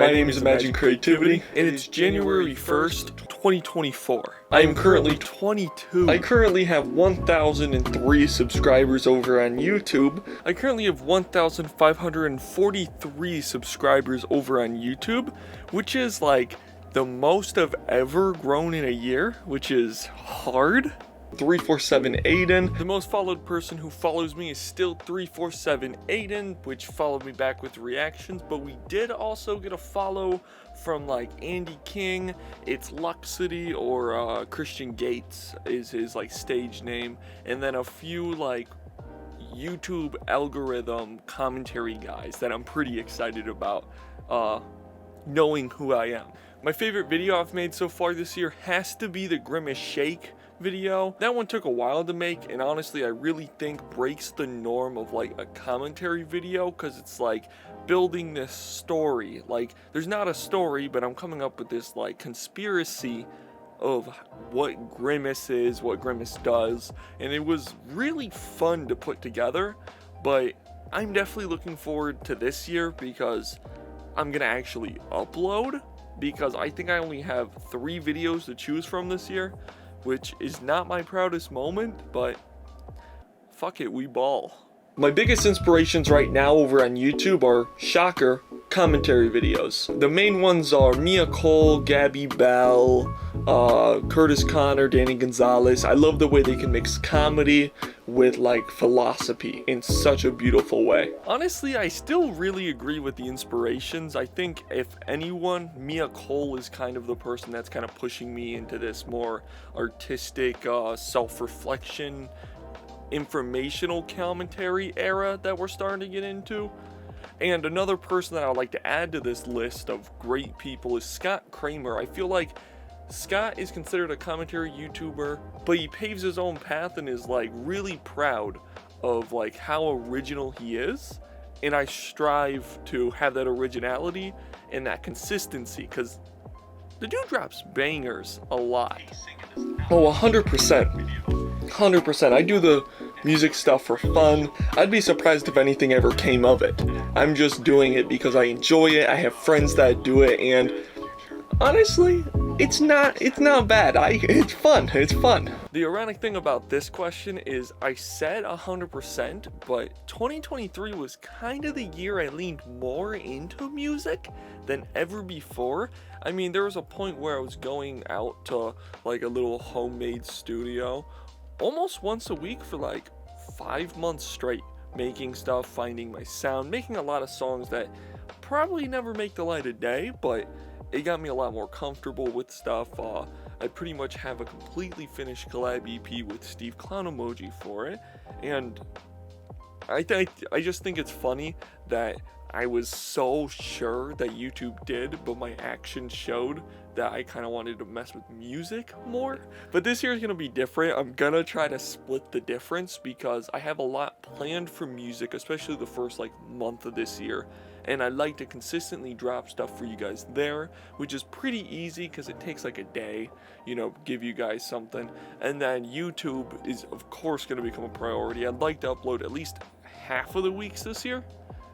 My name is Imagine Creativity, and it's January 1st, 2024. I am currently 22. I currently have 1,003 subscribers over on YouTube. I currently have 1,543 subscribers over on YouTube, which is like the most I've ever grown in a year, which is hard. 347 Aiden. The most followed person who follows me is still 347 Aiden, which followed me back with reactions, but we did also get a follow from like Andy King. It's Luxity, or Christian Gates is his like stage name, and then a few like YouTube algorithm commentary guys that I'm pretty excited about knowing who I am. My favorite video I've made so far this year has to be the Grimace Shake video. That one took a while to make, and honestly I really think breaks the norm of like a commentary video, because it's like building this story. Like there's not a story, but I'm coming up with this like conspiracy of what Grimace is, what Grimace does, and it was really fun to put together. But I'm definitely looking forward to this year because I'm gonna actually upload, because I think I only have 3 videos to choose from this year, which is not my proudest moment, but fuck it, we ball. My biggest inspirations right now over on YouTube are, shocker, commentary videos. The main ones are Mia Cole, Gabby Bell, Curtis Connor, Danny Gonzalez. I love the way they can mix comedy with like philosophy in such a beautiful way. Honestly, I still really agree with the inspirations. I think if anyone, Mia Cole is kind of the person that's kind of pushing me into this more artistic self-reflection, informational commentary era that we're starting to get into. And another person that I would like to add to this list of great people is Scott Kramer. I feel like Scott is considered a commentary YouTuber, but he paves his own path and is like really proud of like how original he is, and I strive to have that originality and that consistency, because the dude drops bangers a lot. Oh, 100%. I do the music stuff for fun. I'd be surprised if anything ever came of it. I'm just doing it because I enjoy it. I have friends that do it, and honestly, it's not bad. It's fun. The ironic thing about this question is I said 100%, but 2023 was kind of the year I leaned more into music than ever before. I mean, there was a point where I was going out to like a little homemade studio almost once a week for like 5 months straight, making stuff, finding my sound, making a lot of songs that probably never make the light of day, but it got me a lot more comfortable with stuff. I pretty much have a completely finished collab EP with Steve Clown Emoji for it, and I just think it's funny that I was so sure that YouTube did, but my actions showed that I kind of wanted to mess with music more. But this year is going to be different. I'm going to try to split the difference because I have a lot planned for music, especially the first like month of this year. And I like to consistently drop stuff for you guys there, which is pretty easy because it takes like a day, you know, give you guys something. And then YouTube is of course going to become a priority. I'd like to upload at least half of the weeks this year.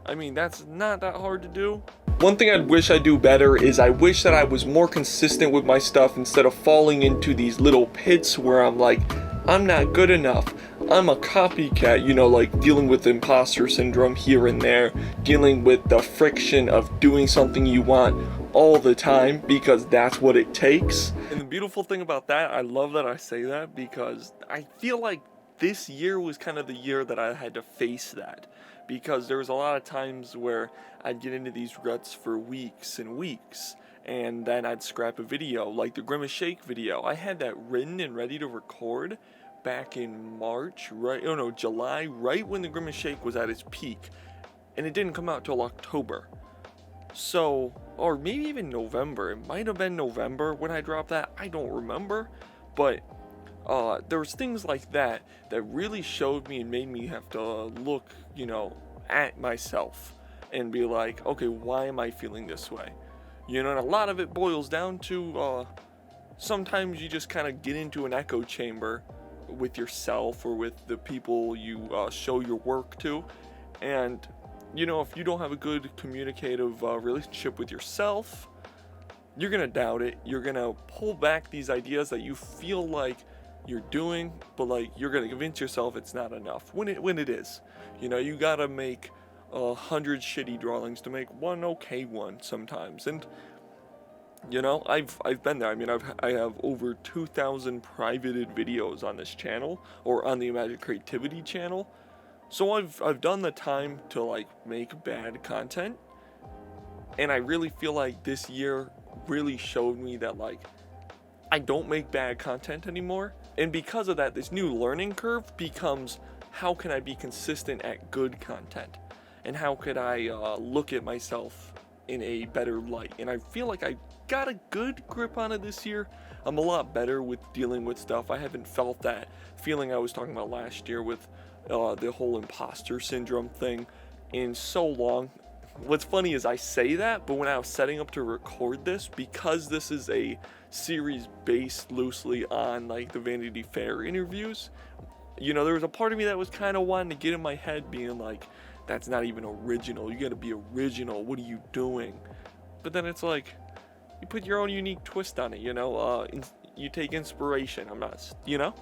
I mean, that's not that hard to do. One thing I'd wish I do better is I wish that I was more consistent with my stuff instead of falling into these little pits where I'm like, I'm not good enough, I'm a copycat, you know, like dealing with imposter syndrome here and there, dealing with the friction of doing something you want all the time because that's what it takes. And the beautiful thing about that, I love that I say that, because I feel like this year was kind of the year that I had to face that, because there was a lot of times where I'd get into these ruts for weeks and weeks, and then I'd scrap a video, like the Grimace Shake video. I had that written and ready to record back in March, July, right when the Grimace Shake was at its peak, and it didn't come out till October. So, or maybe even November. It might have been November when I dropped that. I don't remember, but there was things like that that really showed me and made me have to look, you know, at myself and be like, okay, why am I feeling this way? You know, and a lot of it boils down to sometimes you just kind of get into an echo chamber with yourself or with the people you show your work to, and you know, if you don't have a good communicative relationship with yourself, you're gonna doubt it. You're gonna pull back these ideas that you feel like you're doing, but like you're gonna convince yourself it's not enough when it is. You know, you gotta make 100 shitty drawings to make one okay one sometimes. And you know, I've been there. I mean, I have over 2,000 privated videos on this channel, or on the Imagine Creativity channel. So I've done the time to like make bad content, and I really feel like this year really showed me that like I don't make bad content anymore. And because of that, this new learning curve becomes, how can I be consistent at good content? And how could I look at myself in a better light? And I feel like I got a good grip on it this year. I'm a lot better with dealing with stuff. I haven't felt that feeling I was talking about last year with the whole imposter syndrome thing in so long. What's funny is I say that, but when I was setting up to record this, because this is a series based loosely on like the Vanity Fair interviews, you know, there was a part of me that was kind of wanting to get in my head being like, that's not even original. You got to be original. What are you doing? But then it's like, you put your own unique twist on it, you know, you take inspiration. I'm not, you know,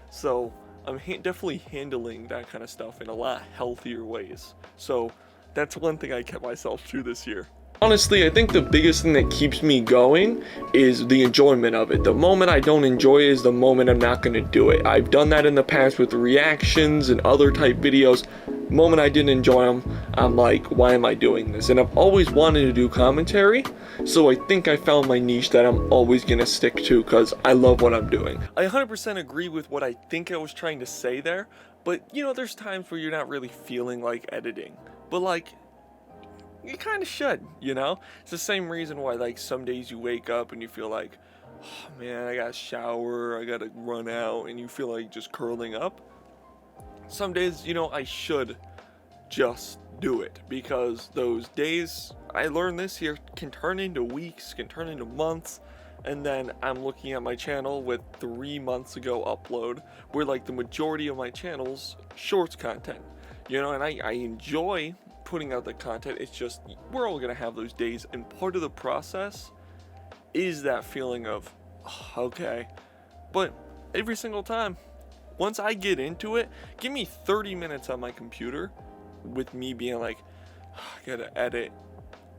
so I'm definitely handling that kind of stuff in a lot healthier ways. So that's one thing I kept myself to this year. Honestly, I think the biggest thing that keeps me going is the enjoyment of it. The moment I don't enjoy it is the moment I'm not going to do it. I've done that in the past with reactions and other type videos. The moment I didn't enjoy them, I'm like, why am I doing this? And I've always wanted to do commentary, so I think I found my niche that I'm always going to stick to because I love what I'm doing. I 100% agree with what I think I was trying to say there, but you know, there's times where you're not really feeling like editing. But like, you kind of should, you know? It's the same reason why like some days you wake up and you feel like, oh man, I gotta shower, I gotta run out, and you feel like just curling up. Some days, you know, I should just do it, because those days, I learned this year, can turn into weeks, can turn into months. And then I'm looking at my channel with 3 months ago upload, where like the majority of my channel's shorts content. You know, and I enjoy putting out the content. It's just, we're all gonna have those days, and part of the process is that feeling of, oh, okay. But every single time, once I get into it, give me 30 minutes on my computer with me being like, oh, I gotta edit.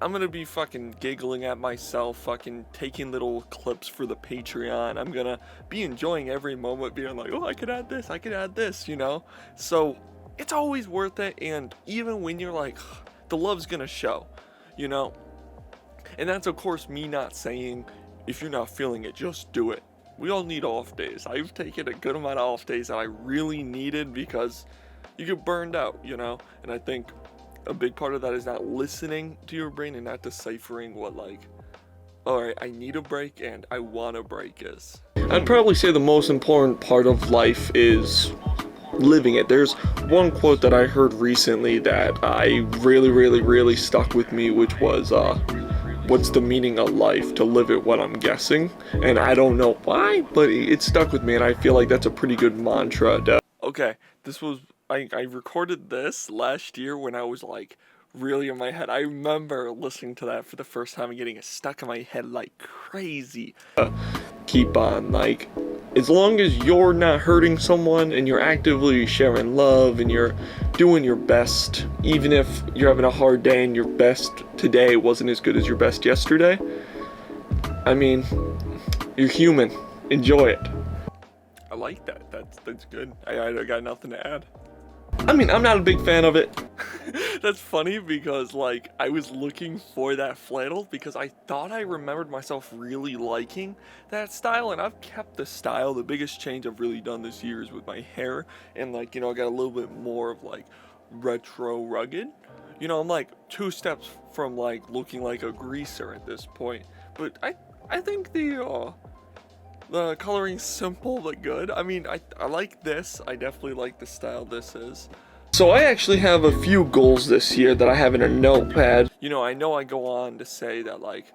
I'm gonna be fucking giggling at myself, fucking taking little clips for the Patreon. I'm gonna be enjoying every moment, being like, oh, I could add this, you know? So it's always worth it. And even when you're like, the love's gonna show, you know? And that's of course me not saying, if you're not feeling it, just do it. We all need off days. I've taken a good amount of off days that I really needed, because you get burned out, you know? And I think a big part of that is not listening to your brain and not deciphering what, like, alright, I need a break and I want a break is. I'd probably say the most important part of life is living it. There's one quote that I heard recently that I really stuck with me, which was, what's the meaning of life? To live it, what I'm guessing. And I don't know why, but it stuck with me, and I feel like that's a pretty good mantra. Okay, this was, I recorded this last year when I was like really in my head. I remember listening to that for the first time and getting it stuck in my head like crazy. Keep on, like, as long as you're not hurting someone and you're actively sharing love and you're doing your best, even if you're having a hard day and your best today wasn't as good as your best yesterday, I mean, you're human. Enjoy it. I like that. That's good. I got nothing to add. I mean, I'm not a big fan of it. That's funny, because like I was looking for that flannel because I thought I remembered myself really liking that style, and I've kept the style. The biggest change I've really done this year is with my hair, and like, you know, I got a little bit more of like retro rugged. You know, I'm like 2 steps from like looking like a greaser at this point. But I think the coloring's simple but good. I mean, I like this. I definitely like the style this is. So I actually have a few goals this year that I have in a notepad. You know I go on to say that like,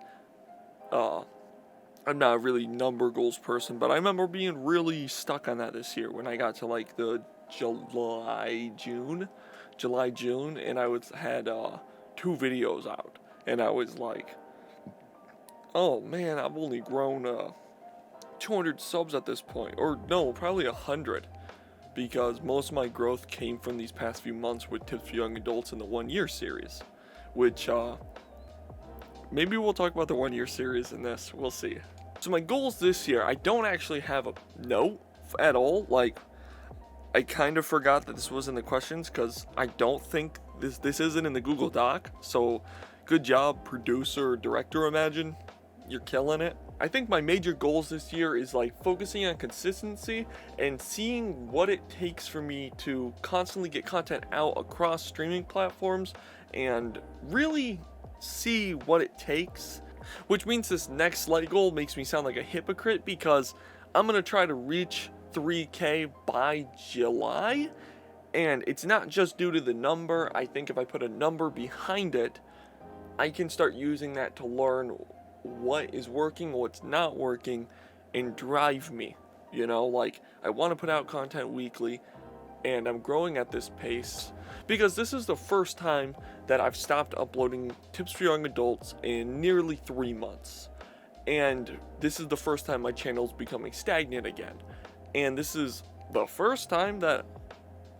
I'm not a really number goals person, but I remember being really stuck on that this year when I got to like the July, June, and I had 2 videos out, and I was like, oh man, I've only grown 200 subs at this point, or no, probably 100, because most of my growth came from these past few months with Tips for Young Adults in the 1 year series, which maybe we'll talk about the 1 year series in this, we'll see. So my goals this year, I don't actually have a note at all. Like, I kind of forgot that this was in the questions, because I don't think this isn't in the Google Doc, so good job, producer, director, Imagine, you're killing it. I think my major goals this year is like focusing on consistency and seeing what it takes for me to constantly get content out across streaming platforms and really see what it takes. Which means this next slight goal makes me sound like a hypocrite, because I'm gonna try to reach 3K by July, and it's not just due to the number. I think if I put a number behind it, I can start using that to learn what is working, what's not working, and drive me, you know, like I want to put out content weekly, and I'm growing at this pace because this is the first time that I've stopped uploading Tips for Young Adults in nearly 3 months, and this is the first time my channel's becoming stagnant again, and this is the first time that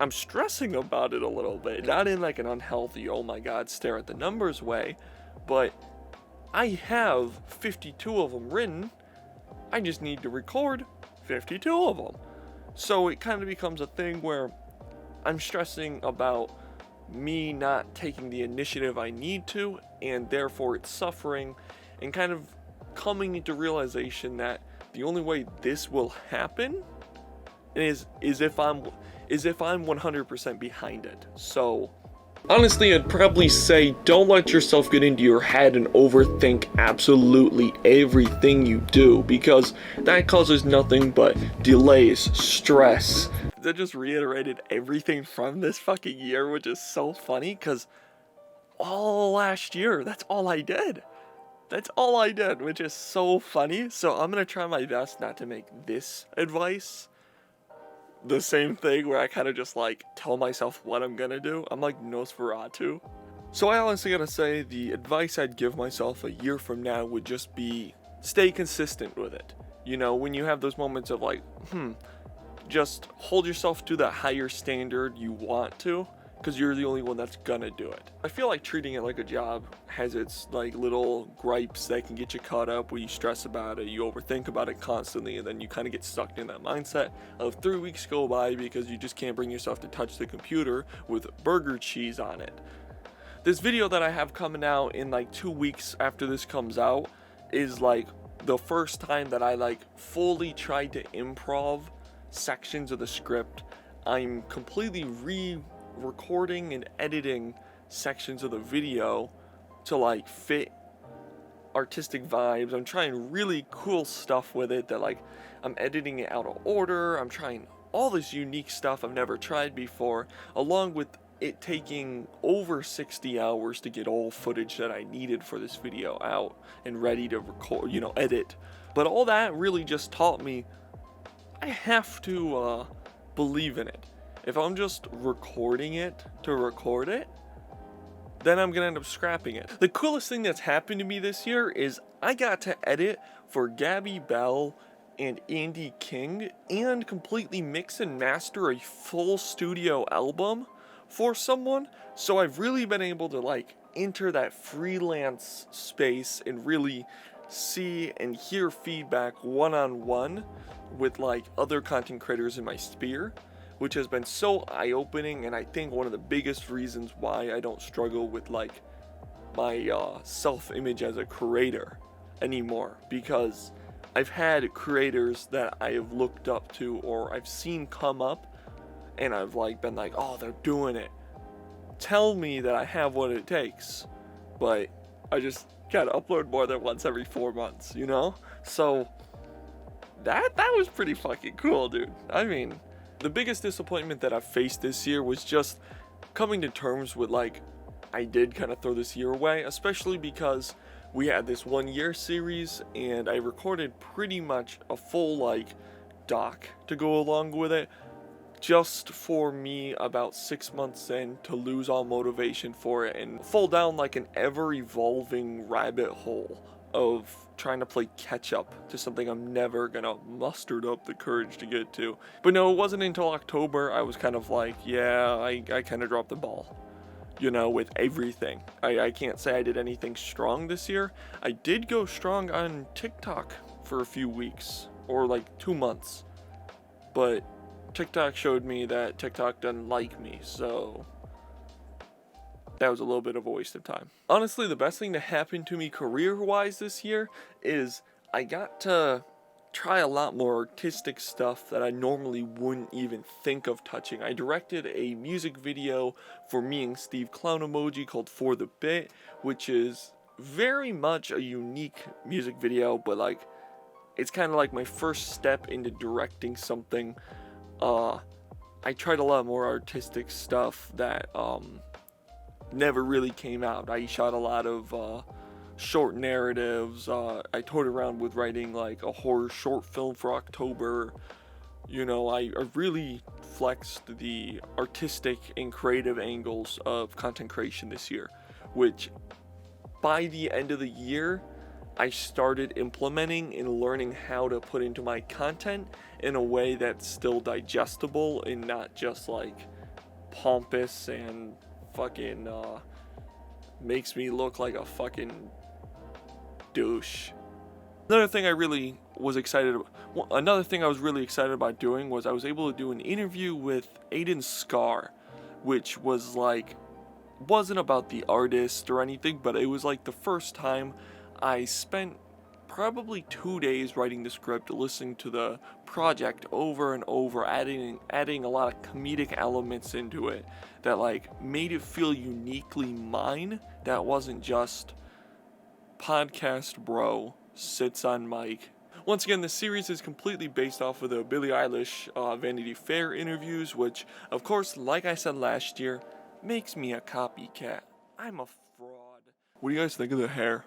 I'm stressing about it a little bit, not in like an unhealthy, oh my god, stare at the numbers way, but I have 52 of them written. I just need to record 52 of them. So it kind of becomes a thing where I'm stressing about me not taking the initiative I need to, and therefore it's suffering, and kind of coming into realization that the only way this will happen is if I'm 100% behind it. So honestly, I'd probably say don't let yourself get into your head and overthink absolutely everything you do, because that causes nothing but delays, stress. That just reiterated everything from this fucking year, which is so funny, because all last year, that's all I did. That's all I did, which is so funny. So I'm going to try my best not to make this advice the same thing where I kind of just like tell myself what I'm gonna do. I'm like Nosferatu. So I honestly gotta say, the advice I'd give myself a year from now would just be stay consistent with it. You know, when you have those moments of like, just hold yourself to that higher standard you want to, because you're the only one that's gonna do it. I feel like treating it like a job has its like little gripes that can get you caught up when you stress about it, you overthink about it constantly, and then you kind of get stuck in that mindset of 3 weeks go by because you just can't bring yourself to touch the computer with burger cheese on it. This video that I have coming out in like 2 weeks after this comes out is like the first time that I like fully tried to improv sections of the script. I'm completely recording and editing sections of the video to like fit artistic vibes. I'm trying really cool stuff with it that like I'm editing it out of order. I'm trying all this unique stuff I've never tried before, along with it taking over 60 hours to get all footage that I needed for this video out and ready to record, you know, edit. But all that really just taught me I have to believe in it. If I'm just recording it to record it, then I'm gonna end up scrapping it. The coolest thing that's happened to me this year is I got to edit for Gabby Bell and Andy King and completely mix and master a full studio album for someone. So I've really been able to like enter that freelance space and really see and hear feedback one-on-one with like other content creators in my sphere, which has been so eye-opening, and I think one of the biggest reasons why I don't struggle with like my self-image as a creator anymore, because I've had creators that I have looked up to or I've seen come up and I've like been like, oh, they're doing it, tell me that I have what it takes, but I just gotta upload more than once every 4 months, you know? So that was pretty fucking cool, dude. I mean, the biggest disappointment that I've faced this year was just coming to terms with like, I did kind of throw this year away, especially because we had this 1 year series and I recorded pretty much a full like doc to go along with it. just for me about 6 months in to lose all motivation for it and fall down like an ever-evolving rabbit hole of trying to play catch up to something I'm never gonna muster up the courage to get to. But no, it wasn't until October I was kind of like, yeah, I kind of dropped the ball, you know, with everything. I can't say I did anything strong this year. I did go strong on TikTok for a few weeks, or like 2 months, but TikTok showed me that TikTok doesn't like me, so that was a little bit of a waste of time. Honestly, the best thing to happen to me career-wise this year is I got to try a lot more artistic stuff that I normally wouldn't even think of touching. I directed a music video for me and Steve Clown Emoji called For the Bit, which is very much a unique music video, but like, it's kind of like my first step into directing something. I tried a lot more artistic stuff that never really came out. I shot a lot of short narratives. I toyed around with writing like a horror short film for October. You know, I really flexed the artistic and creative angles of content creation this year, which by the end of the year, I started implementing and learning how to put into my content in a way that's still digestible and not just like pompous and fucking makes me look like a fucking douche. Another thing I was really excited about doing was I was able to do an interview with Aiden Scar, which was like, wasn't about the artist or anything, but it was like the first time I spent probably 2 days writing the script, listening to the project over and over, adding a lot of comedic elements into it that like made it feel uniquely mine. That wasn't just podcast bro sits on mic. Once again, the series is completely based off of the Billie Eilish Vanity Fair interviews, which, of course, like I said last year, makes me a copycat. I'm a fraud. What do you guys think of the hair?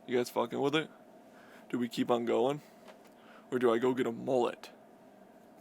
You guys fucking with it? Do we keep on going? Or do I go get a mullet?